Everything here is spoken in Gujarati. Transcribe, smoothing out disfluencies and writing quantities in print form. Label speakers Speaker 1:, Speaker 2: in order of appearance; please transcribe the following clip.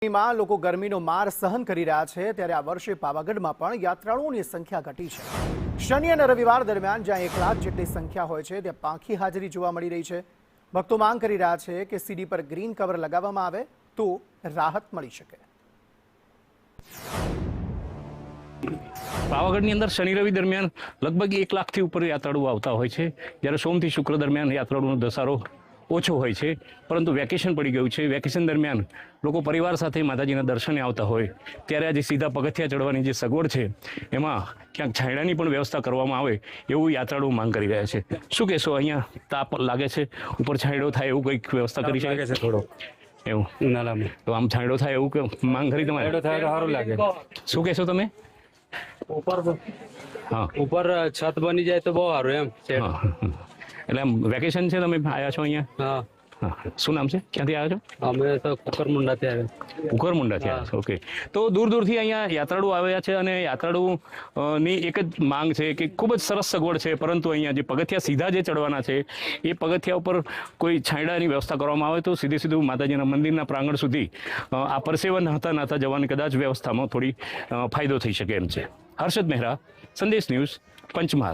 Speaker 1: માં લોકો ગરમીનો માર સહન કરી રહ્યા છે ત્યારે આ વર્ષે પાવાગઢમાં પણ યાત્રાળુઓની સંખ્યા ઘટી છે। શનિ અને રવિવાર દરમિયાન જ્યાં 1 લાખ જેટલી સંખ્યા હોય છે ત્યાં પાંખી હાજરી જોવા મળી રહી છે। ભક્તો માંગ કરી રહ્યા છે કે સીડી પર ગ્રીન કવર લગાવવામાં આવે તો રાહત મળી શકે।
Speaker 2: પાવાગઢની અંદર શનિ રવિ દરમિયાન લગભગ 1 લાખથી ઉપર યાત્રાળુઓ આવતા હોય છે, જ્યારે સોમથી શુક્ર દરમિયાન યાત્રાળુઓનો ધસારો ઓછો હોય છે, પરંતુ વેકેશન પડી ગયું છે। વેકેશન દરમિયાન લોકો પરિવાર સાથે માતાજીના દર્શને આવતા હોય ત્યારે આજે સીધા પગથિયા ચડવાની જે સગવડ છે એમાં ક્યાંક છાંયડાની પણ વ્યવસ્થા કરવામાં આવે એવું યાત્રાળુઓ માંગ કરી રહ્યા છે। શું કહેશો, અહીંયા તાપ લાગે છે, ઉપર છાંયડો થાય એવું કંઈક વ્યવસ્થા કરી શકે છે? થોડો એવું ઉનાળામાં તો આમ છાંયડો થાય એવું કે માંગ કરી તમારે? થાય તો સારું લાગે। શું કહેશો તમે?
Speaker 3: ઉપર છત બની જાય તો બહુ સારું એમ છે।
Speaker 2: એટલે વેકેશન છે, તમે આવ્યા છો અહીંયા? હા, શું નામ છે, ક્યાંથી આવ્યા છો?
Speaker 3: અમે તો કુકરમુંડાથી આવ્યા।
Speaker 2: કુકરમુંડાથી આવ્યા છો, ઓકે। તો દૂર દૂરથી અહીંયા યાત્રાળુ આવ્યા છે અને યાત્રાળુની એક જ માંગ છે કે ખૂબ જ સરસ સગવડ છે, પરંતુ અહીંયા જે પગથિયા સીધા જે ચડવાના છે એ પગથિયા ઉપર કોઈ છાંયડાની વ્યવસ્થા કરવામાં આવે તો સીધું માતાજીના મંદિરના પ્રાંગણ સુધી આ પરસેવા નહાતા જવાની કદાચ વ્યવસ્થામાં થોડી ફાયદો થઈ શકે એમ છે। હર્ષદ મહેરા, સંદેશ ન્યૂઝ, પંચમહાલ।